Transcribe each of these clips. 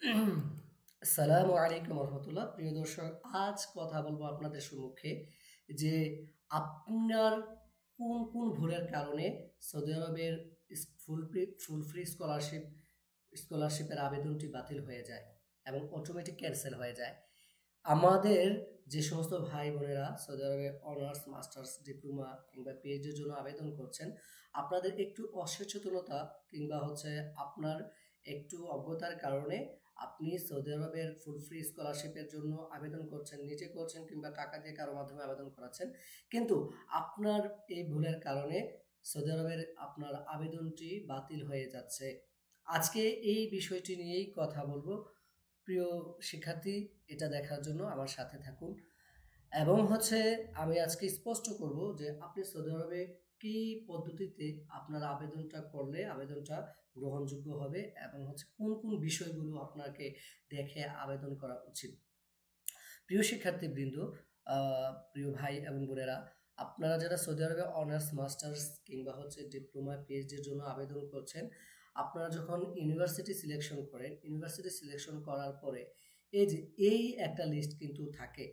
আসসালামু আলাইকুম রহমতুল্লাহ। প্রিয় দর্শক, আজ কথা বলবো আপনাদের সম্মুখে যে আপনার কোন কোন ভুলের কারণে সৌদি আরবের ফুল ফ্রি স্কলারশিপের আবেদনটি বাতিল হয়ে যায় এবং অটোমেটিক ক্যান্সেল হয়ে যায়। আমাদের যে সমস্ত ভাই বোনেরা সৌদি আরবে অনার্স, মাস্টার্স, ডিপ্লোমা কিংবা পিএইচডির জন্য আবেদন করছেন, আপনাদের একটু অসচেতনতা কিংবা আপনার একটু অজ্ঞতার কারণে আপনি সৌদি আরবের ফুল ফ্রি স্কলারশিপের জন্য আবেদন করছেন, নিজে করছেন কিংবা টাকা দিয়ে কারো মাধ্যমে আবেদন করাচ্ছেন। কিন্তু আপনার এই ভুলের কারণে সৌদি আরবের আপনার আবেদনটি বাতিল হয়ে যাচ্ছে। আজকে এই বিষয়টি নিয়েই কথা বলবো। প্রিয় শিক্ষার্থী, এটা দেখার জন্য আমার সাথে থাকুন এবং আমি আজকে স্পষ্ট করব যে আপনি সৌদি আরবে কি পদ্ধতিতে আপনার আবেদনটা করলে আবেদনটা গ্রহণযোগ্য হবে এবং কোন কোন বিষয়গুলো আপনাকে দেখে আবেদন করা উচিত। প্রিয় শিক্ষার্থীবৃন্দ, প্রিয় ভাই এবং বোনেরা, আপনারা যারা সৌদি আরবে অনার্স, মাস্টার্স কিংবা ডিপ্লোমা, পিএইচডির জন্য আবেদন করছেন, আপনারা যখন ইউনিভার্সিটি সিলেকশন করেন, ইউনিভার্সিটি সিলেকশন করার পরে এই যে এই একটা লিস্ট কিন্তু থাকে,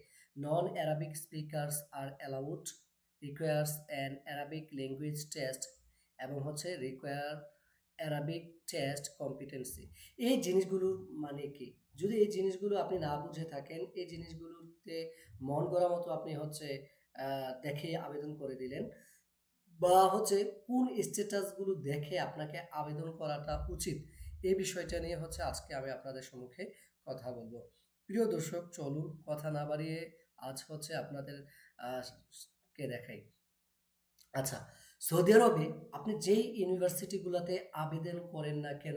non Arabic speakers are allowed, requires an Arabic language test এবং রিকোয়ার অ্যারাবিক টেস্ট কম্পিটেন্সি। এই জিনিসগুলোর মানে কি? যদি এই জিনিসগুলো আপনি না বুঝে থাকেন, এই জিনিসগুলোতে মন গড়া মতো আপনি দেখে আবেদন করে দিলেন বা কোন স্ট্যাটাসগুলো দেখে আপনাকে আবেদন করাটা উচিত, এই বিষয়টা নিয়ে আজকে আমি আপনাদের সম্মুখে কথা বলবো। প্রিয় দর্শক, চলুন কথা না বাড়িয়ে আজ আপনাদের আহ, কে দেখাই। আচ্ছা, সৌদি আরবে আপনি যেই ইউনিভার্সিটিগুলোতে আবেদন করেন না কেন,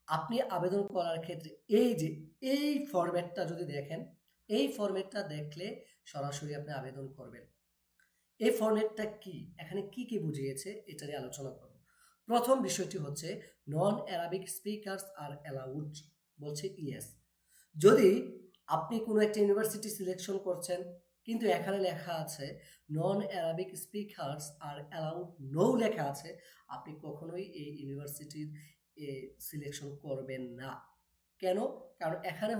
আপনি আবেদন করার ক্ষেত্রে এই যে এই ফরম্যাটটা যদি দেখেন, এই ফরম্যাটটা দেখলে সরাসরি আপনি আবেদন করবেন। এই ফরম্যাটটা কি, এখানে কি কি বুঝিয়েছে এটা নিয়ে আলোচনা করব। প্রথম বিষয়টি হচ্ছে নন অ্যারাবিক স্পিকার্স আর অ্যালাউড, বলছে ইয়েস। যদি আপনি কোনো একটা ইউনিভার্সিটি সিলেকশন করছেন কিন্তু এখানে লেখা আছে non Arabic speakers are allowed no লেখা আছে, আপনি কখনোই এই ইউনিভার্সিটির সিলেকশন করবেন না। কেন? কারণ এখানে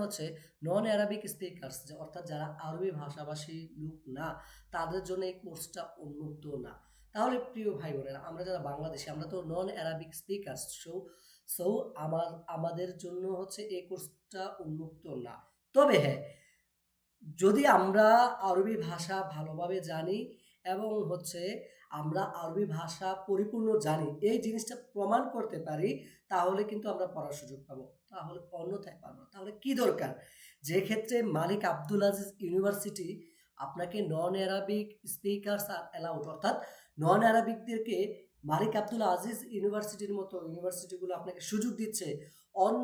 নন অ্যারাবিক স্পিকার্স, যে অর্থাৎ যারা আরবি ভাষাভাষী লোক না, তাদের জন্য এই কোর্সটা উন্মুক্ত না। তাহলে প্রিয় ভাই বোনেরা, আমরা যারা বাংলাদেশি, আমরা তো নন অ্যারাবিক স্পিকার্স, সো আমাদের জন্য এই কোর্সটা উন্মুক্ত না। তবে হ্যাঁ, যদি আমরা আরবি ভাষা ভালোভাবে জানি এবং আমরা আরবি ভাষা পরিপূর্ণ জানি, এই জিনিসটা প্রমাণ করতে পারি, তাহলে কিন্তু আমরা পড়ার সুযোগ পাবো। তাহলে অন্যথায় পারবো না। তাহলে কি দরকার? যে ক্ষেত্রে মালিক আব্দুল আজিজ ইউনিভার্সিটি আপনাকে নন অ্যারাবিক স্পিকার্স আর অ্যালাউড, অর্থাৎ নন অ্যারাবিকদেরকে মালিক আব্দুল আজিজ ইউনিভার্সিটির মতো ইউনিভার্সিটিগুলো আপনাকে সুযোগ দিচ্ছে। অন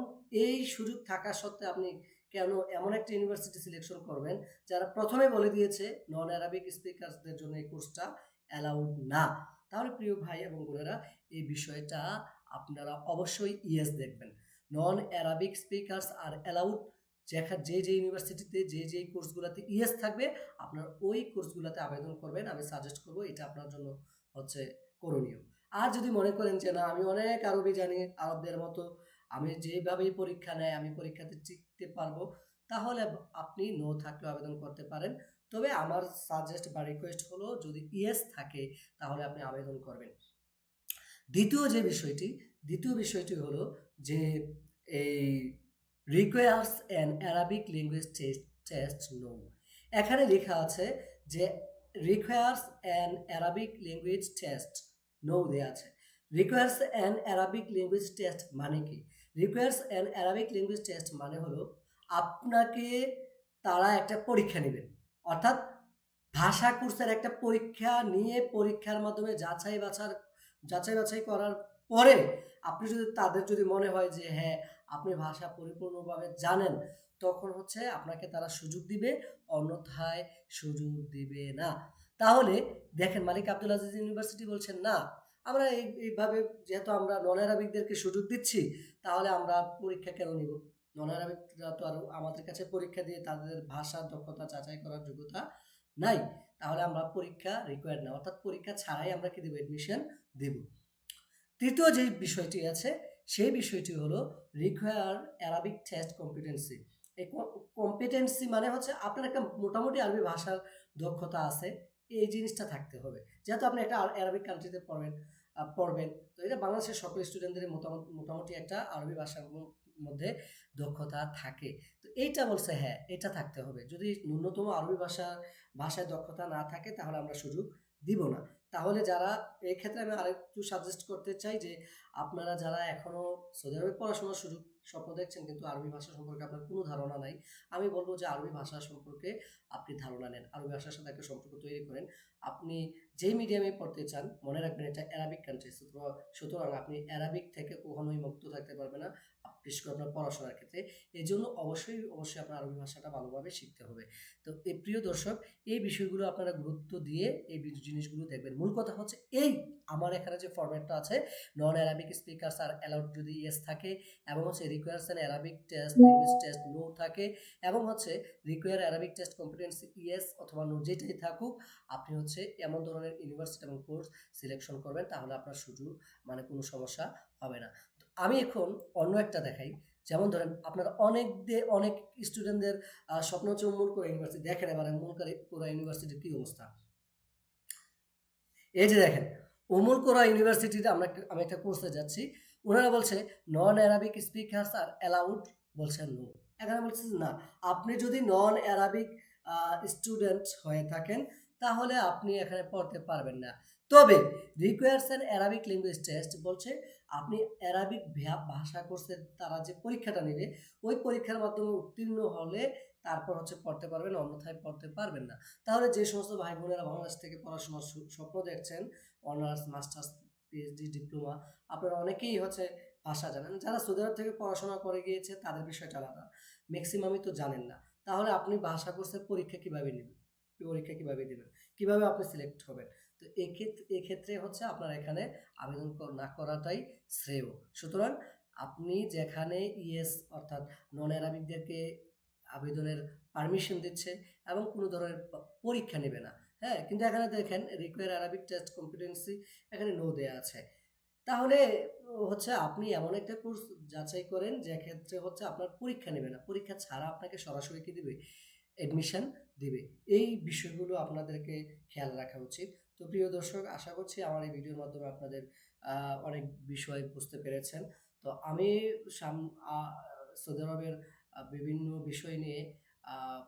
এই সুযোগ থাকা সত্ত্বেও আপনি কেন এমন একটা ইউনিভার্সিটি সিলেকশন করবেন যারা প্রথমে বলে দিয়েছে নন অ্যারাবিক স্পিকারদের জন্য এই কোর্সটা অ্যালাউড না? তাহলে প্রিয় ভাই এবং বোনেরা, এই বিষয়টা আপনারা অবশ্যই ইয়েস দেখবেন। নন অ্যারাবিক স্পিকার্স আর অ্যালাউড, যে ইউনিভার্সিটিতে যে কোর্সগুলোতে ইয়েস থাকবে, আপনার ওই কোর্সগুলোতে আবেদন করবেন। আমি সাজেস্ট করবো, এটা আপনার জন্য হচ্ছে করণীয়। আর যদি মনে করেন যে না, আমি অনেক আরবি জানি, আরবদের মতো আমি যেভাবেই পরীক্ষা নেয় আমি পরীক্ষাতে টিকতে পারবো, তাহলে আপনি নো থাকলেও আবেদন করতে পারেন। তবে আমার সাজেস্ট বা রিকোয়েস্ট হলো, যদি ইয়েস থাকে তাহলে আপনি আবেদন করবেন। দ্বিতীয় বিষয়টি হলো যে এই requires an Arabic language test no. এখানে লেখা আছে যে requires an Arabic language test no দেওয়া আছে। Requires an Arabic language test মানে কি? Requires an Arabic language test মানে হলো আপনাকে তারা একটা পরীক্ষা নেবেন, অর্থাৎ ভাষা কোর্সের একটা পরীক্ষা নিয়ে পরীক্ষার মাধ্যমে যাচাই করার পরে আপনি যদি তাদের যদি মনে হয় যে হ্যাঁ, আপনি ভাষা পরিপূর্ণভাবে জানেন, তখন আপনাকে তারা সুযোগ দিবে, অন্যথায় সুযোগ দিবে না। তাহলে দেখেন, মালিক আব্দুল আজিজ ইউনিভার্সিটি বলছেন না, আমরা এইভাবে যেহেতু আমরা নন অ্যারাবিকদেরকে সুযোগ দিচ্ছি, তাহলে আমরা পরীক্ষা কেন নিব? নন অ্যারাবিকরা তো আর আমাদের কাছে পরীক্ষা দিয়ে তাদের ভাষার দক্ষতা যাচাই করার যোগ্যতা নাই। তাহলে আমরা পরীক্ষা রিকোয়ার্ড না, অর্থাৎ পরীক্ষা ছাড়াই আমরা কি দেব? অ্যাডমিশন দেব। তৃতীয় যে বিষয়টি আছে সেই বিষয়টি হলো রিকোয়ার অ্যারাবিক টেস্ট কম্পিটেন্সি। এই কম্পিটেন্সি মানে হচ্ছে আপনার একটা মোটামুটি আরবি ভাষার দক্ষতা আছে, এই জিনিসটা থাকতে হবে। যেহেতু আপনি একটা অ্যারাবিক কান্ট্রিতে পড়বেন, তো এটা বাংলাদেশের সকল স্টুডেন্টদের মোটামুটি একটা আরবি ভাষার মধ্যে দক্ষতা থাকে। তো এইটা বলছে হ্যাঁ, এটা থাকতে হবে। যদি ন্যূনতম আরবি ভাষায় দক্ষতা না থাকে তাহলে আমরা সুযোগ দিব না। তাহলে যারা এক্ষেত্রে আমি আরেকটু সাজেস্ট করতে চাই যে আপনারা যারা এখনো সৌদি আরবে পড়াশোনার স্বপ্ন দেখছেন কিন্তু আরবি ভাষা সম্পর্কে আপনার কোনো ধারণা নাই, আমি বলবো যে আরবি ভাষা সম্পর্কে আপনি ধারণা নেন। আরবি ভাষার সাথে একটা সম্পর্ক তৈরি করেন। আপনি যেই মিডিয়ামে পড়তে চান, মনে রাখবেন এটা অ্যারাবিক কান্ট্রি, সুতরাং আপনি অ্যারাবিক থেকে কখনোই মুক্ত থাকতে পারবেন না, বিশেষ করে আপনার পড়াশোনার ক্ষেত্রে। এজন্য অবশ্যই আপনার আরবি ভাষাটা ভালোভাবে শিখতে হবে। তো এই প্রিয় দর্শক, এই বিষয়গুলো আপনারা গুরুত্ব দিয়ে এই জিনিসগুলো দেখবেন। মূল কথা হচ্ছে এই আমার এখানে যে ফরম্যাটটা আছে, non Arabic speakers are allowed যদি ইয়েস থাকে, এবং হচ্ছে requires an Arabic test, English test no থাকে, এবং হচ্ছে require Arabic test competency yes অথবা নো যেটাই থাকুক, আপনি হচ্ছে এমন ধরনের ইউনিভার্সিটি এবং কোর্স সিলেকশন করবেন, তাহলে আপনার সুযোগ মানে কোনো সমস্যা হবে না। তো আমি এখন অন্য একটা দেখাই। যেমন ধরেন আপনার অনেক স্টুডেন্টদের স্বপ্ন হচ্ছে উম্মুল কোরা ইউনিভার্সিটি। দেখেন এবার উম্মুল কোরা ইউনিভার্সিটির কি অবস্থা। এই যে দেখেন, উমুল কোরা ইউনিভার্সিটিতে আমি একটা কোর্সে যাচ্ছি, ওনারা বলছে নন অ্যারাবিক স্পিকার্স আর অ্যালাউড, বলছেন নো। এখানে বলছে না, আপনি যদি নন অ্যারাবিক স্টুডেন্ট হয়ে থাকেন তাহলে আপনি এখানে পড়তে পারবেন না। তবে requires an Arabic language test বলছে আপনি অ্যারাবিক ভাষা কোর্সের তারা যে পরীক্ষাটা নেবে, ওই পরীক্ষার মাধ্যমে উত্তীর্ণ হলে তারপর হচ্ছে পড়তে পারবেন, অন্যথায় পড়তে পারবেন না। তাহলে যে সমস্ত ভাই বোনেরা বাংলাদেশ থেকে পড়াশোনার স্বপ্ন দেখছেন, অনার্স, মাস্টার্স, পিএইচডি, ডিপ্লোমা, আপনারা অনেকেই হচ্ছে ভাষা জানেন। যারা সৌদি আরব থেকে পড়াশোনা করে গিয়েছে তাদের বিষয়টা আলাদা, ম্যাক্সিমামই তো জানেন না। তাহলে আপনি ভাষা কোর্সের পরীক্ষা কিভাবে দিবেন, কিভাবে আপনি সিলেক্ট হবেন? তো এক্ষেত্রে হচ্ছে আপনার এখানে আবেদন না করাটাই শ্রেয়। সুতরাং আপনি যেখানে ইয়েস অর্থাৎ নন অ্যারাবিকদেরকে আবেদনের পারমিশন দিচ্ছে এবং কোনো ধরনের পরীক্ষা নেবে না, হ্যাঁ, কিন্তু এখানে দেখেন রিকোয়ার অ্যারাবিক টেস্ট কম্পিটেন্সি, এখানে নো দেয়া আছে। তাহলে হচ্ছে আপনি এমন একটা কোর্স যাচাই করেন যে ক্ষেত্রে হচ্ছে আপনার পরীক্ষা নেবে না, পরীক্ষা ছাড়া আপনাকে সরাসরি কি দিবে, অ্যাডমিশন দিবে। এই বিষয়গুলো আপনাদেরকে খেয়াল রাখা উচিত। তো প্রিয় দর্শক, আশা করছি আমার এই ভিডিওর মাধ্যমে আপনাদের অনেক বিষয় বুঝতে পেরেছেন। তো আমি সৌদি আরবের বিভিন্ন বিষয় নিয়ে আহ,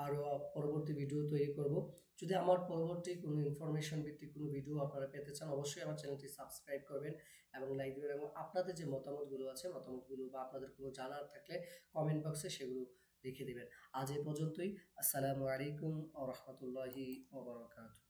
আরো পরবর্তী ভিডিও তৈরি করব। যদি আমার পরবর্তী কোনো ইনফরমেশন ভিত্তিক কোনো ভিডিও আপনারা পেতে চান, অবশ্যই আমার চ্যানেলটি সাবস্ক্রাইব করবেন এবং লাইক দিবেন, এবং আপনাদের যে মতামতগুলো আছে মতামতগুলো বা আপনাদের কোনো জানার থাকলে কমেন্ট বক্সে সেগুলো লিখে দিবেন। আজ এই পর্যন্তই। আসসালামু আলাইকুম ওয়া রাহমাতুল্লাহি ওয়া বারাকাতুহু।